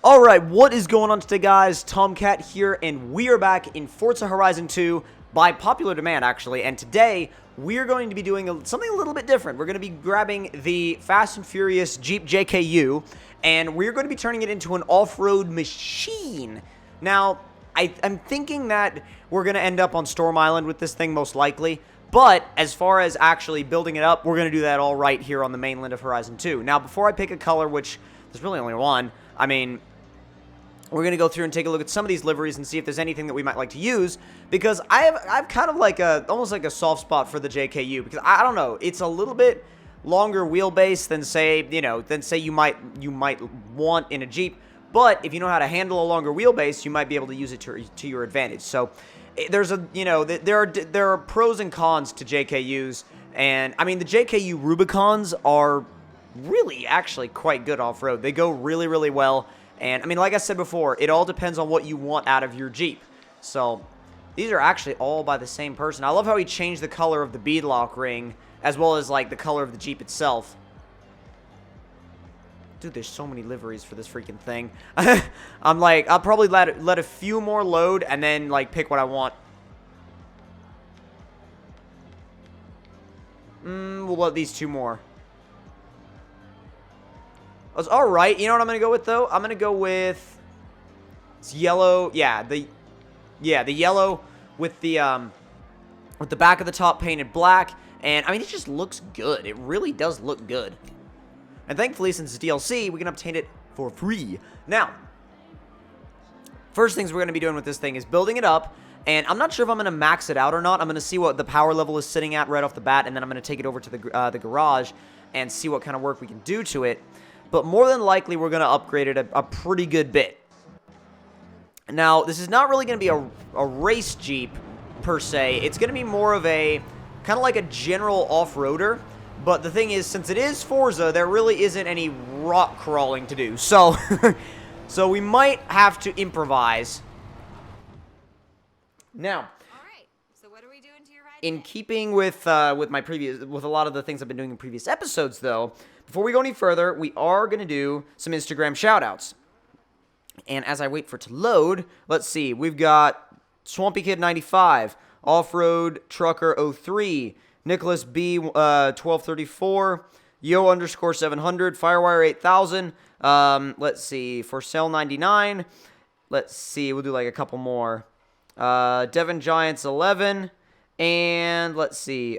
Alright, what is going on today, guys? Tomcat here, and we are back in Forza Horizon 2 by popular demand, actually. And today, we are going to be doing something a little bit different. We're going to be grabbing the Fast and Furious Jeep JKU, and we're going to be turning it into an off-road machine. Now, I'm thinking that we're going to end up on Storm Island with this thing, most likely. But as far as actually building it up, we're going to do that all right here on the mainland of Horizon 2. Now, before I pick a color, which there's really only one, I mean, we're going to go through and take a look at some of these liveries and see if there's anything that we might like to use, because I've kind of like almost like a soft spot for the JKU, because I don't know, it's a little bit longer wheelbase than say you might want in a Jeep, but if you know how to handle a longer wheelbase, you might be able to use it to your advantage. So there's there are pros and cons to JKUs, and I mean the JKU Rubicons are really actually quite good off-road. They go really, really well. And, I mean, like I said before, it all depends on what you want out of your Jeep. So, these are actually all by the same person. I love how he changed the color of the beadlock ring, as well as, like, the color of the Jeep itself. Dude, there's so many liveries for this freaking thing. I'm like, I'll probably let a few more load, and then, like, pick what I want. We'll let these two more. All right, you know what I'm going to go with, though? I'm going to go with yellow. Yeah, the yellow with the back of the top painted black. And, I mean, it just looks good. It really does look good. And thankfully, since it's DLC, we can obtain it for free. Now, first things we're going to be doing with this thing is building it up. And I'm not sure if I'm going to max it out or not. I'm going to see what the power level is sitting at right off the bat. And then I'm going to take it over to the garage and see what kind of work we can do to it. But more than likely, we're going to upgrade it a pretty good bit. Now, this is not really going to be a race Jeep, per se. It's going to be more of a, kind of like a general off-roader. But the thing is, since it is Forza, there really isn't any rock crawling to do. So, so we might have to improvise. Now, all right. So what are we doing to your ride in today? keeping with a lot of the things I've been doing in previous episodes, though, before we go any further, we are going to do some Instagram shoutouts. And as I wait for it to load, let's see. We've got Swampy Kid 95, Offroad Trucker 03, Nicholas B 1234, Yo underscore 700, Firewire 8000. Let's see, For Sale 99. Let's see, we'll do like a couple more. Devon Giants 11, and let's see.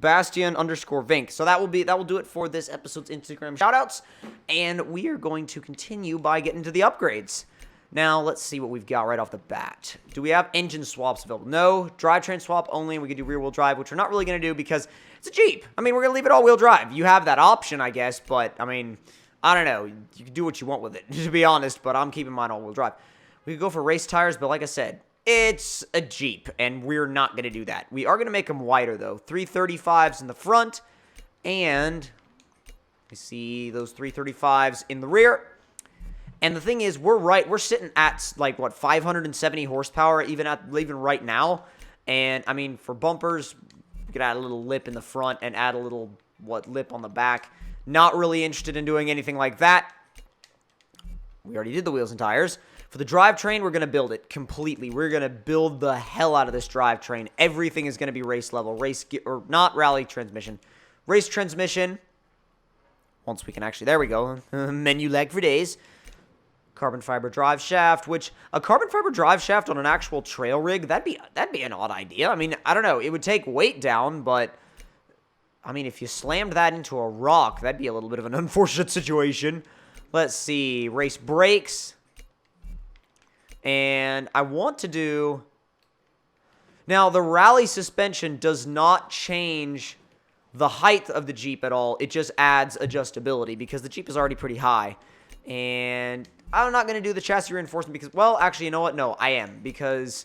Bastion underscore Vink. So that will do it for this episode's Instagram shoutouts. And we are going to continue by getting to the upgrades. Now, let's see what we've got right off the bat. Do we have engine swaps available? No. Drivetrain swap only. We could do rear-wheel drive, which we're not really going to do because it's a Jeep. I mean, we're going to leave it all-wheel drive. You have that option, I guess, but, I mean, I don't know. You can do what you want with it, to be honest, but I'm keeping mine all-wheel drive. We could go for race tires, but like I said, it's a Jeep, and we're not going to do that. We are going to make them wider, though. 335s in the front, and we see those 335s in the rear. And the thing is, we're sitting at, like, what, 570 horsepower, even right now. And, I mean, for bumpers, we could add a little lip in the front and add a little, lip on the back. Not really interested in doing anything like that. We already did the wheels and tires. For the drivetrain, we're going to build it completely. We're going to build the hell out of this drivetrain. Everything is going to be race level. Or not rally transmission. Race transmission. Once we can actually, there we go. Menu lag for days. Carbon fiber drive shaft, which a carbon fiber drive shaft on an actual trail rig, that'd be an odd idea. I mean, I don't know. It would take weight down, but I mean, if you slammed that into a rock, that'd be a little bit of an unfortunate situation. Let's see. Race brakes. And I want to do... Now, the rally suspension does not change the height of the Jeep at all. It just adds adjustability because the Jeep is already pretty high. And I'm not going to do the chassis reinforcement because... Well, actually, you know what? No, I am. Because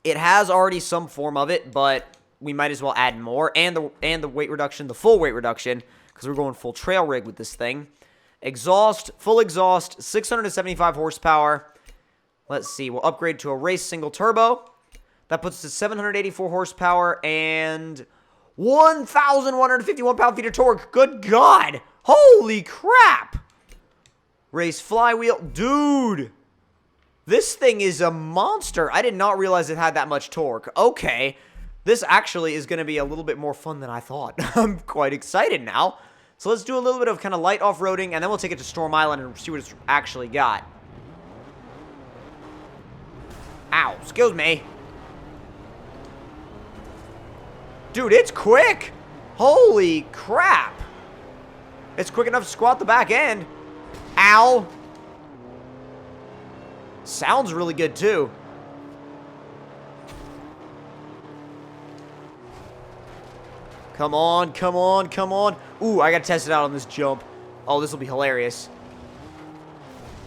it has already some form of it, but we might as well add more. And the weight reduction, the full weight reduction, because we're going full trail rig with this thing. Exhaust, full exhaust, 675 horsepower. Let's see, we'll upgrade to a race single turbo. That puts us to 784 horsepower and 1,151 pound-feet of torque. Good God! Holy crap! Race flywheel. Dude! This thing is a monster. I did not realize it had that much torque. Okay. This actually is going to be a little bit more fun than I thought. I'm quite excited now. So let's do a little bit of kind of light off-roading, and then we'll take it to Storm Island and see what it's actually got. Ow. Excuse me. Dude, it's quick. Holy crap. It's quick enough to squat the back end. Ow. Sounds really good, too. Come on, come on, come on. Ooh, I gotta test it out on this jump. Oh, this will be hilarious.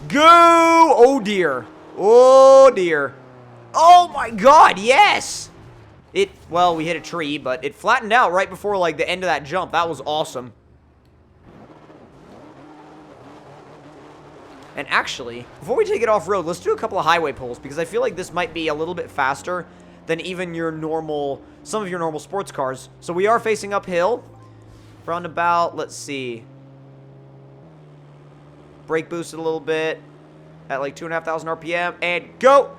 Go! Oh, dear. Oh, dear. Oh, my God, yes! Well, we hit a tree, but it flattened out right before, like, the end of that jump. That was awesome. And actually, before we take it off-road, let's do a couple of highway pulls, because I feel like this might be a little bit faster than even some of your normal sports cars. So we are facing uphill. Around about, let's see. Brake boosted a little bit at like 2,500 RPM, and go!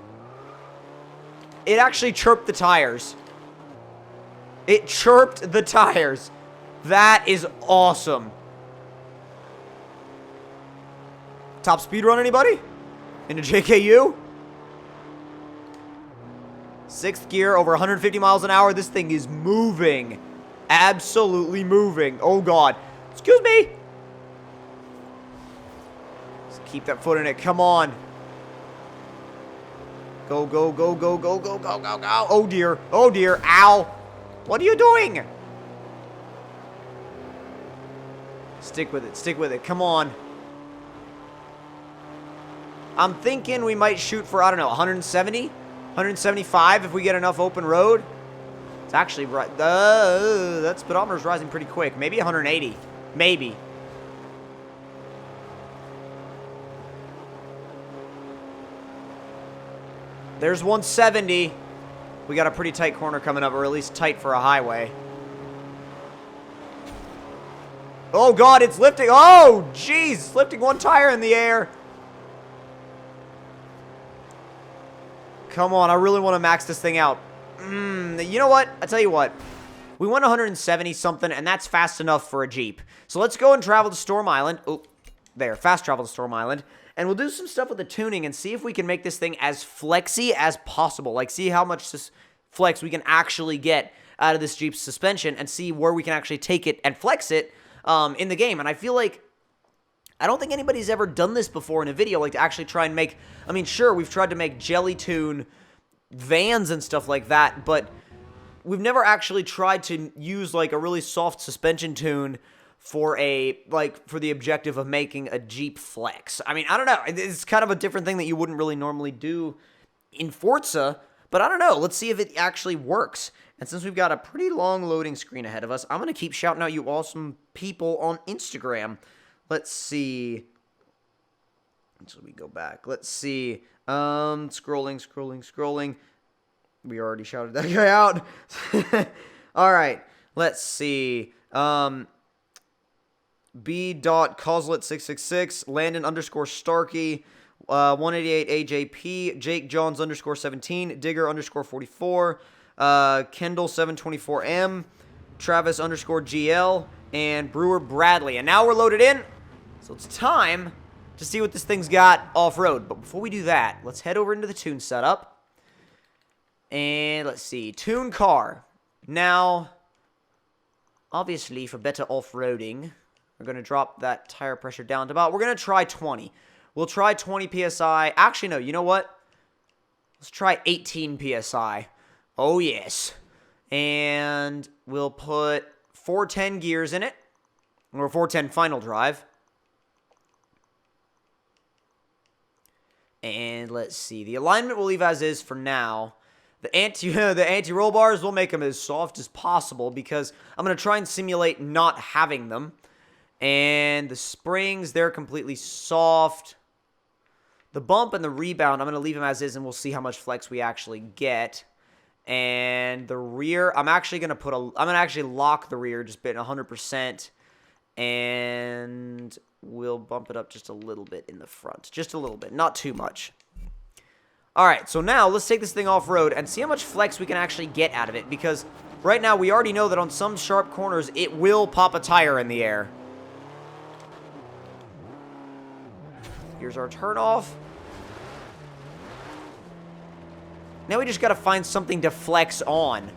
It actually chirped the tires. It chirped the tires. That is awesome. Top speed run, anybody? Into JKU? 6th gear, over 150 miles an hour. This thing is moving. Absolutely moving. Oh, God. Excuse me. Just keep that foot in it. Come on. Go, go, go, go, go, go, go, go, go. Oh, dear. Oh, dear. Ow. What are you doing? Stick with it. Stick with it. Come on. I'm thinking we might shoot for, I don't know, 170? 175 if we get enough open road. It's actually right. That speedometer's rising pretty quick. Maybe 180. Maybe. There's 170. We got a pretty tight corner coming up, or at least tight for a highway. Oh, God, it's lifting. Oh, jeez. It's lifting one tire in the air. Come on, I really want to max this thing out. You know what? I tell you what. We went 170 something, and that's fast enough for a Jeep. So let's go and travel to Storm Island. Oh, there. Fast travel to Storm Island. And we'll do some stuff with the tuning and see if we can make this thing as flexy as possible. Like, see how much flex we can actually get out of this Jeep's suspension and see where we can actually take it and flex it in the game. And I feel like I don't think anybody's ever done this before in a video, like to actually try and make, I mean, sure, we've tried to make jelly tune vans and stuff like that, but we've never actually tried to use like a really soft suspension tune for the objective of making a Jeep flex. I mean, I don't know. It's kind of a different thing that you wouldn't really normally do in Forza, but I don't know. Let's see if it actually works. And since we've got a pretty long loading screen ahead of us, I'm going to keep shouting out you awesome people on Instagram. Let's see. So we go back. Let's see. Scrolling. We already shouted that guy out. All right. Let's see. B.Coslet666, Landon _Starkey, 188 AJP, Jake Johns _17, Digger _44, Kendall 724M, Travis _GL, and Brewer Bradley. And now we're loaded in. So it's time to see what this thing's got off-road. But before we do that, let's head over into the tune setup. And let's see. Tune car. Now, obviously, for better off-roading, we're going to drop that tire pressure down to about, we're going to try 20. We'll try 20 PSI. Actually, no, you know what? Let's try 18 PSI. Oh, yes. And we'll put 410 gears in it. Or 410 final drive. And let's see. The alignment we'll leave as is for now. The anti-roll bars, we'll make them as soft as possible because I'm going to try and simulate not having them. And the springs, they're completely soft. The bump and the rebound, I'm going to leave them as is and we'll see how much flex we actually get. And the rear, I'm actually going to actually lock the rear just bit 100%. And we'll bump it up just a little bit in the front. Just a little bit, not too much. Alright, so now let's take this thing off-road and see how much flex we can actually get out of it. Because right now we already know that on some sharp corners it will pop a tire in the air. Here's our turnoff. Now we just gotta find something to flex on.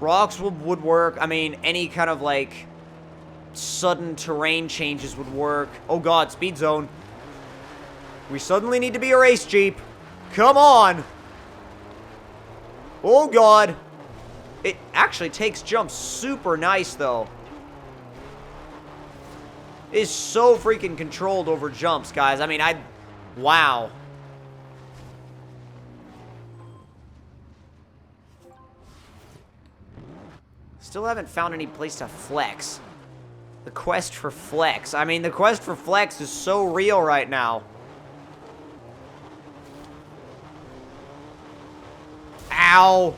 Rocks would work. I mean, any kind of, like, sudden terrain changes would work. Oh, God, speed zone. We suddenly need to be a race Jeep. Come on. Oh, God. It actually takes jumps super nice, though. It is so freaking controlled over jumps, guys. I mean, wow. Still haven't found any place to flex. The quest for flex. I mean, the quest for flex is so real right now. Ow.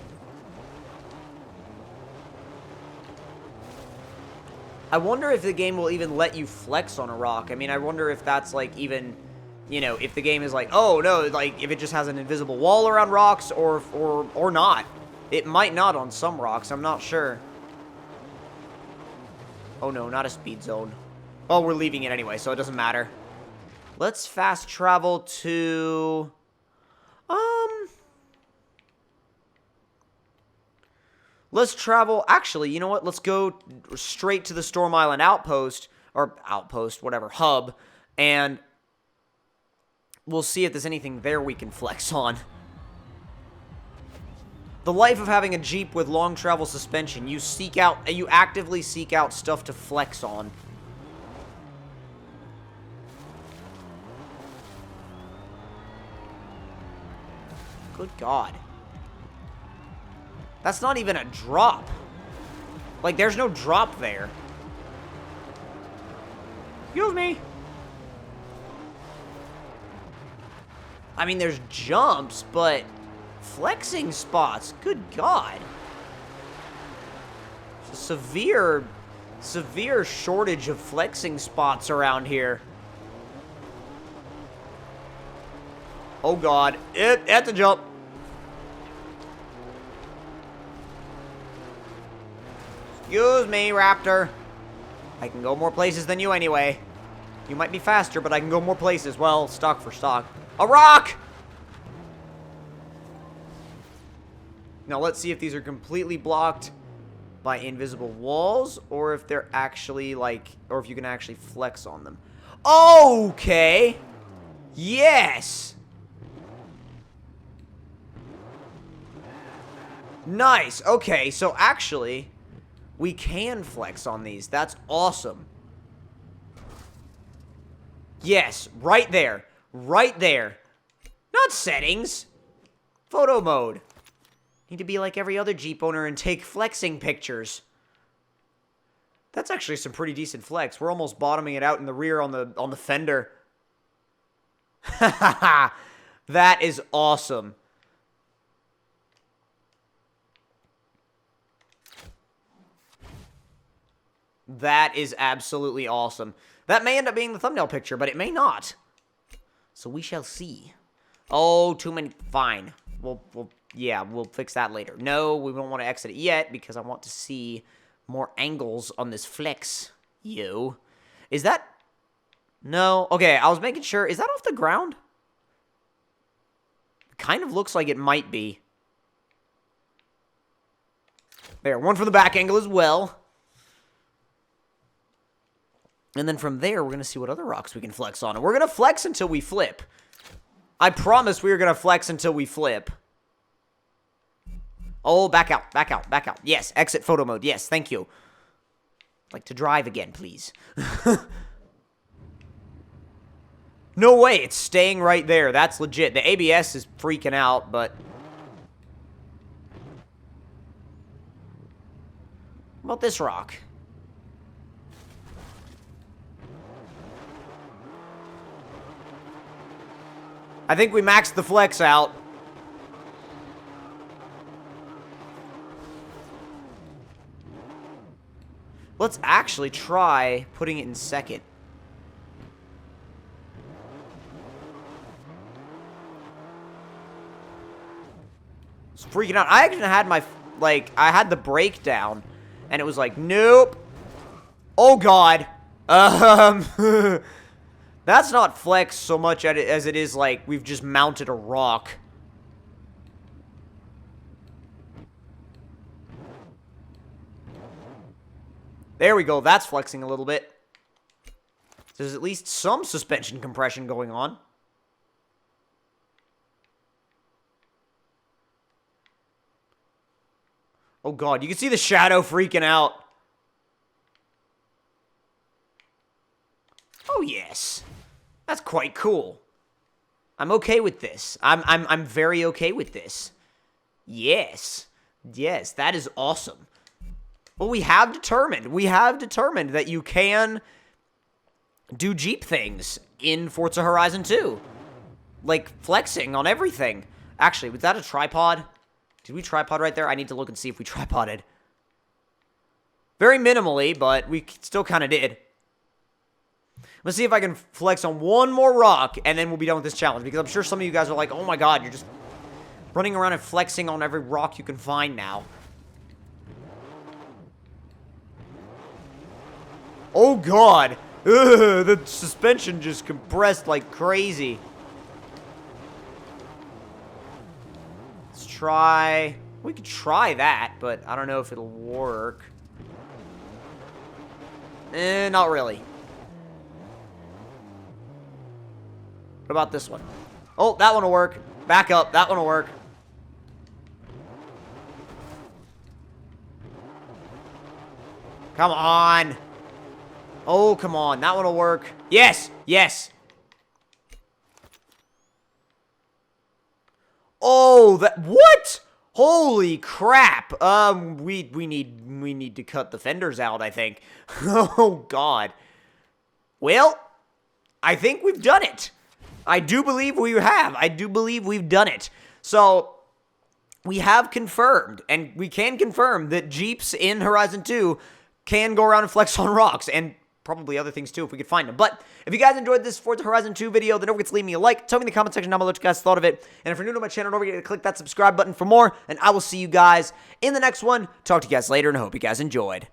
I wonder if the game will even let you flex on a rock. I mean, I wonder if that's, like, even, you know, if the game is like, oh, no, like, if it just has an invisible wall around rocks or not. It might not on some rocks. I'm not sure. Oh, no, not a speed zone. Oh, we're leaving it anyway, so it doesn't matter. Let's fast travel to... Let's travel... Actually, you know what? Let's go straight to the Storm Island outpost. Or outpost, whatever, hub. And we'll see if there's anything there we can flex on. The life of having a Jeep with long travel suspension. You actively seek out stuff to flex on. Good God. That's not even a drop. Like, there's no drop there. Excuse me. I mean, there's jumps, but... flexing spots. Good God. It's a severe shortage of flexing spots around here. Oh, God. That's a jump. Excuse me, Raptor. I can go more places than you anyway. You might be faster, but I can go more places. Well, stock for stock. A rock! Now, let's see if these are completely blocked by invisible walls, or if they're actually, like, or if you can actually flex on them. Okay! Yes! Nice! Okay, so actually, we can flex on these. That's awesome. Yes, right there. Right there. Not settings. Photo mode. Need to be like every other Jeep owner and take flexing pictures. That's actually some pretty decent flex. We're almost bottoming it out in the rear on the fender. That is awesome. That is absolutely awesome. That may end up being the thumbnail picture, but it may not. So we shall see. Oh, too many. Fine. Yeah, we'll fix that later. No, we don't want to exit it yet because I want to see more angles on this flex. Is that... No. Okay, I was making sure. Is that off the ground? Kind of looks like it might be. There, one from the back angle as well. And then from there, we're going to see what other rocks we can flex on. And we're going to flex until we flip. I promise we are going to flex until we flip. Oh, back out, back out, back out. Yes, exit photo mode. Yes, thank you. I'd like to drive again, please. No way, it's staying right there. That's legit. The ABS is freaking out, but... What about this rock? I think we maxed the flex out. let's actually try putting it in second. It's freaking out. I actually had my, like, I had the brake down, and it was like, nope. Oh, God. That's not flex so much as it is, like, we've just mounted a rock. There we go. That's flexing a little bit. There's at least some suspension compression going on. Oh, God. You can see the shadow freaking out. Oh, yes. That's quite cool. I'm okay with this. I'm very okay with this. Yes. Yes, that is awesome. Well, we have determined that you can do Jeep things in Forza Horizon 2. Like, flexing on everything. Actually, was that a tripod? Did we tripod right there? I need to look and see if we tripoded. Very minimally, but we still kind of did. Let's see if I can flex on one more rock, and then we'll be done with this challenge. Because I'm sure some of you guys are like, oh my god, you're just running around and flexing on every rock you can find now. Oh god! Ugh, the suspension just compressed like crazy. Let's try... We could try that, but I don't know if it'll work. Not really. What about this one? Oh, that one will work. Back up. That one will work. Come on. Oh, come on. That one will work. Yes. Yes. Oh, that... What? Holy crap. We need to cut the fenders out, I think. Oh, God. Well, I think we've done it. I do believe we have. I do believe we've done it. So, we have confirmed, and we can confirm that Jeeps in Horizon 2 can go around and flex on rocks, and probably other things too if we could find them. But if you guys enjoyed this Forza Horizon 2 video, then don't forget to leave me a like. Tell me in the comment section down below what you guys thought of it. And if you're new to my channel, don't forget to click that subscribe button for more, and I will see you guys in the next one. Talk to you guys later, and I hope you guys enjoyed.